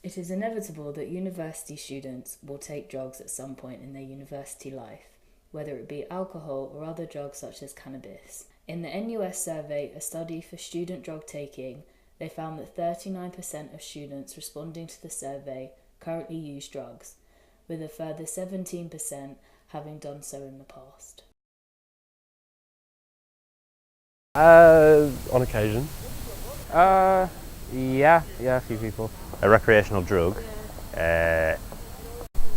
It is inevitable that university students will take drugs at some point in their university life, whether it be alcohol or other drugs such as cannabis. In the NUS survey, a study for student drug taking, they found that 39% of students responding to the survey currently use drugs, with a further 17% having done so in the past. On occasion. Yeah, a few people. A recreational drug?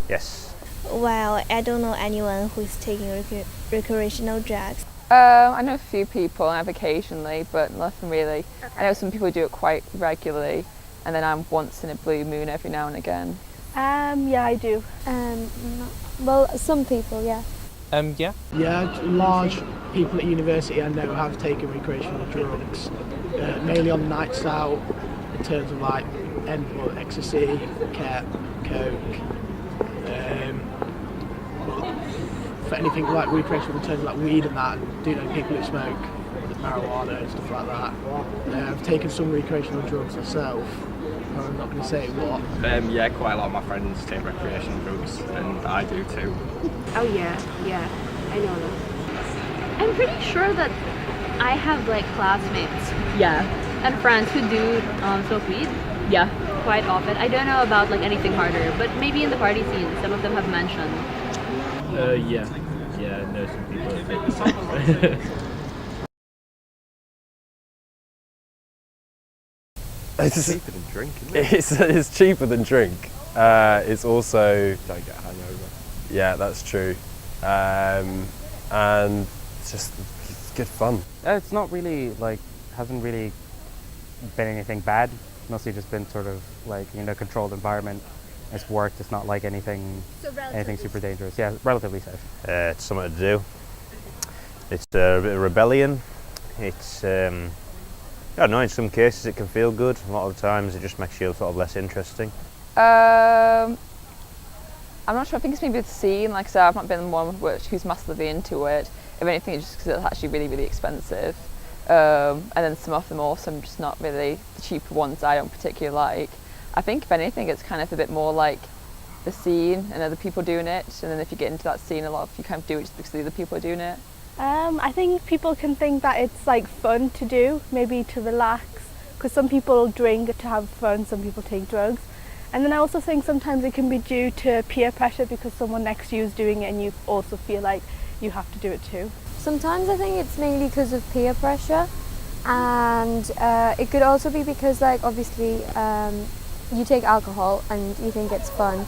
Yes. Well, I don't know anyone who's taking recreational drugs. I know a few people and occasionally, but nothing really. Okay. I know some people do it quite regularly, and then I'm once in a blue moon every now and again. Yeah, I do. Well, some people, yeah. Yeah. Yeah, large people at university I know have taken recreational drugs, mainly on nights out, in terms of like ecstasy, coke. But for anything like recreational in terms of like weed and that, I do know people who smoke marijuana and stuff like that. I've taken some recreational drugs myself. I'm not going to say what. Yeah, quite a lot of my friends take recreational drugs, and I do too. Oh yeah, I know that. I'm pretty sure that I have like classmates, and friends who do smoke weed, quite often. I don't know about like anything harder, but maybe in the party scene, some of them have mentioned. Yeah, I know some people that take the same. It's cheaper than drink, isn't it? It's cheaper than drink. It's also... Don't get a hangover. Yeah, that's true. And it's good fun. It's not really hasn't really been anything bad. Mostly just been sort of controlled environment. It's worked. It's not like anything super dangerous. Yeah, relatively safe. It's something to do. It's a bit of rebellion. It's I don't know, in some cases it can feel good. A lot of the times it just makes you sort of less interesting. I'm not sure. I think it's maybe the scene. Like I said, I've not been the one who's massively into it. If anything, it's just because it's actually really, really expensive. And then some of them also, I'm just not really the cheaper ones I don't particularly like. I think if anything, it's kind of a bit more like the scene and other people doing it. And then if you get into that scene, a lot of you kind of do it just because the other people are doing it. I think people can think that it's like fun to do, maybe to relax, because some people drink to have fun, some people take drugs. And then I also think sometimes it can be due to peer pressure because someone next to you is doing it and you also feel like you have to do it too. Sometimes I think it's mainly because of peer pressure, and it could also be because obviously you take alcohol and you think it's fun,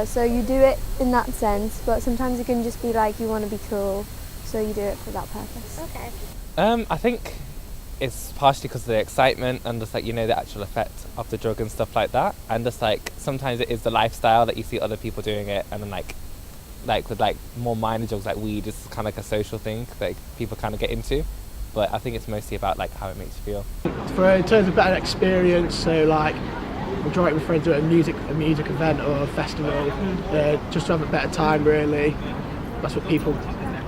so you do it in that sense, but sometimes it can just be like you want to be cool. So you do it for that purpose. Okay. I think it's partially because of the excitement and just the actual effect of the drug and stuff like that, and just sometimes it is the lifestyle that you see other people doing it, and then with more minor drugs like weed, it's kind of like a social thing that people kind of get into. But I think it's mostly about how it makes you feel. In terms of better experience, so majority of my friends are at a music event or a festival, just to have a better time really. That's what people.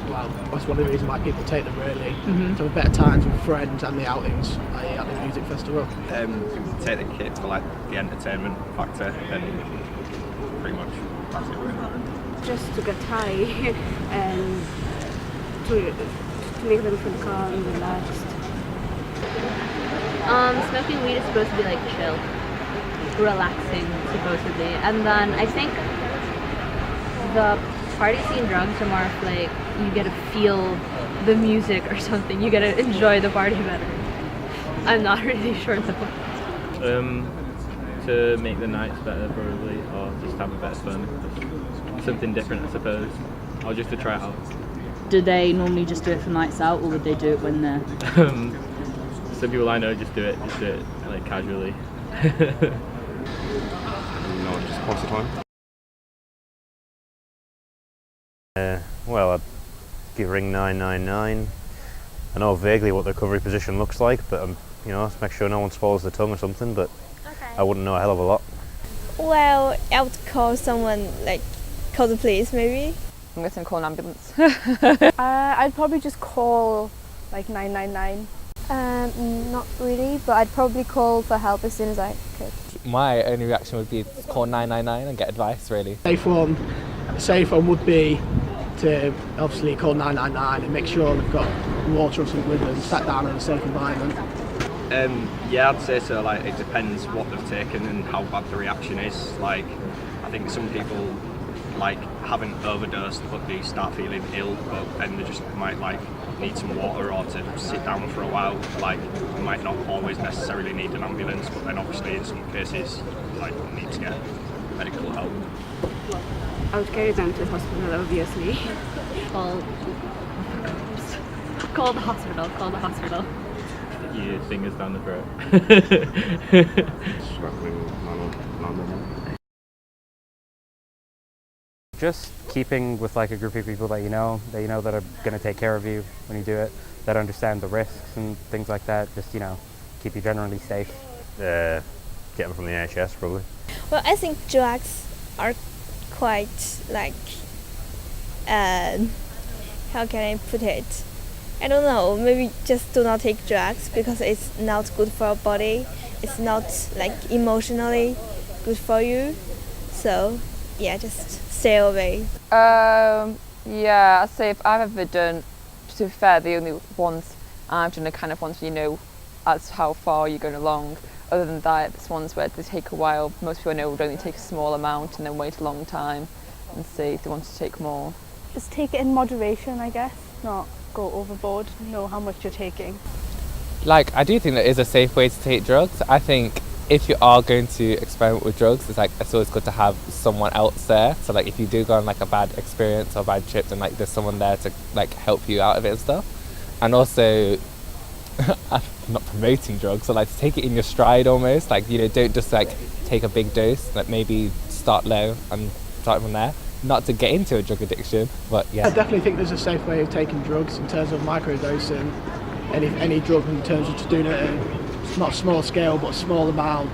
Well, that's one of the reasons why people take them really, to have better times with friends and the outings, i.e. at the music festival. People take the kids for the entertainment factor, and pretty much that's it. Just to get high and to make them feel calm and relaxed. Smoking weed is supposed to be chill, relaxing supposedly, and then I think the party scene drugs are more of you get to feel the music or something. You get to enjoy the party better. I'm not really sure though. To make the nights better probably, or just have a better fun. Just something different I suppose, or just to try it out. Do they normally just do it for nights out, or would they do it when they're... Some people I know just do it casually. No, just pass the time. Well, I'd give ring 999. I know vaguely what the recovery position looks like, but make sure no one swallows the tongue or something, but okay. I wouldn't know a hell of a lot. Well, I would call someone, call the police maybe. I'm going to call an ambulance. I'd probably just call 999. Not really, but I'd probably call for help as soon as I could. my only reaction would be to call 999 and get advice, really. Safe one would be to obviously call 999 and make sure they've got water or something with them, sat down in a safe environment. Yeah, I'd say so. Like, it depends what they've taken and how bad the reaction is. Like, I think some people like haven't overdosed but they start feeling ill, but then they just might like need some water or to sit down for a while. Like, they might not always necessarily need an ambulance, but then obviously in some cases like need to get medical help. I would carry them to the hospital, obviously. Call the hospital. Your fingers down the throat. Just keeping with like a group of people that you know that are going to take care of you when you do it, that understand the risks and things like that. Just, keep you generally safe. Get them from the NHS, probably. Well, I think drugs are quite like, how can I put it? I don't know, maybe just do not take drugs because it's not good for your body. It's not like emotionally good for you. So yeah, just stay away. Yeah, I'd say if I've ever done, to be fair, the only ones I've done are kind of ones as how far you're going along. Other than that, it's ones where they take a while. Most people know would only take a small amount and then wait a long time and see if they want to take more. Just take it in moderation, I guess, not go overboard, know how much you're taking. Like, I do think there is a safe way to take drugs. I think if you are going to experiment with drugs, it's always good to have someone else there. So like if you do go on like a bad experience or a bad trip, then like there's someone there to like help you out of it and stuff. And also, I'm not promoting drugs, so like to take it in your stride almost. Like, don't just like take a big dose. Like maybe start low and start from there. Not to get into a drug addiction, but yeah. I definitely think there's a safe way of taking drugs in terms of microdosing. Any drug in terms of just doing it at not a small scale but a small amount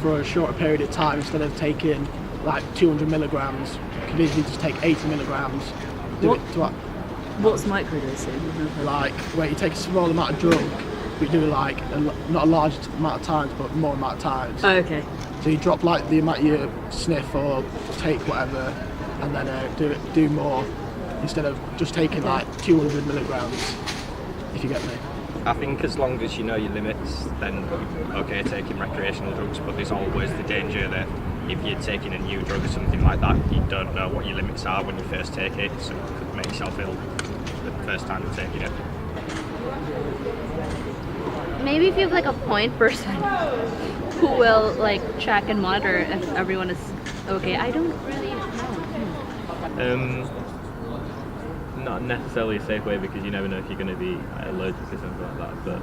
for a shorter period of time instead of taking like 200 milligrams. You could easily just take 80 milligrams. What's microdosing? Like where you take a small amount of drug, but you do like not a large amount of times but more amount of times. Oh, okay. So you drop like the amount you sniff or take whatever, and then do more instead of just taking like 200 milligrams. If you get me. I think as long as you know your limits, then okay taking recreational drugs, but there's always the danger that if you're taking a new drug or something like that, you don't know what your limits are when you first take it, so you could make yourself ill the first time of taking it. Maybe if you have like a point person who will like check and monitor if everyone is okay. I don't really know. Not necessarily a safe way because you never know if you're going to be allergic to something like that, but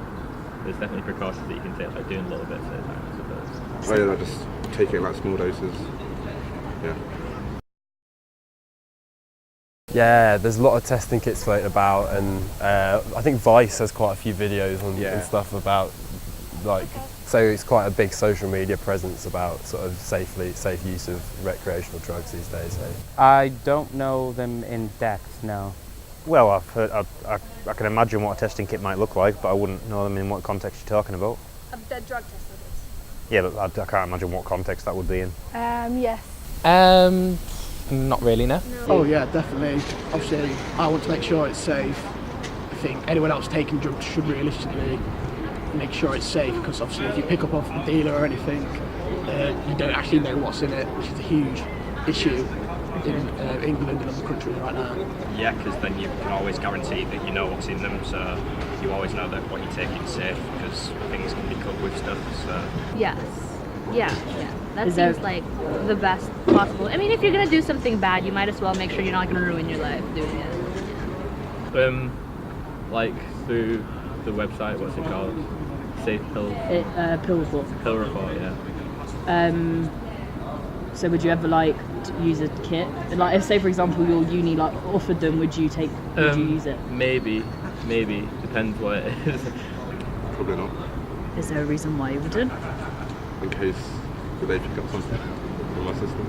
there's definitely precautions that you can take, like doing little bits at a time, I suppose. Oh yeah, like just take it in like small doses. Yeah. Yeah, there's a lot of testing kits floating about, and I think Vice has quite a few videos and stuff about so it's quite a big social media presence about sort of safe use of recreational drugs these days. So. I don't know them in depth, no. Well, I've heard, I can imagine what a testing kit might look like, but I wouldn't know them in what context you're talking about. The drug testing kits. Yeah, but I can't imagine what context that would be in. Yes. Not really, no. Oh yeah, definitely. Obviously, I want to make sure it's safe. I think anyone else taking drugs should realistically make sure it's safe, because obviously if you pick up off the dealer or anything, you don't actually know what's in it, which is a huge issue in England and other countries right now. Yeah, because then you can always guarantee that you know what's in them, so you always know that what you're taking is safe, because things can be cut with stuff. So. Yes. Yeah. That seems like the best possible. I mean, if you're gonna do something bad, you might as well make sure you're not gonna ruin your life doing it. Like through the website, what's it called? Safe Pill. Pill Report. Pill Report, yeah. So would you ever like use a kit? Like, if say for example your uni like offered them, would you use it? Maybe. Depends what it is. Probably not. Is there a reason why you wouldn't? In case they pick up something from my system.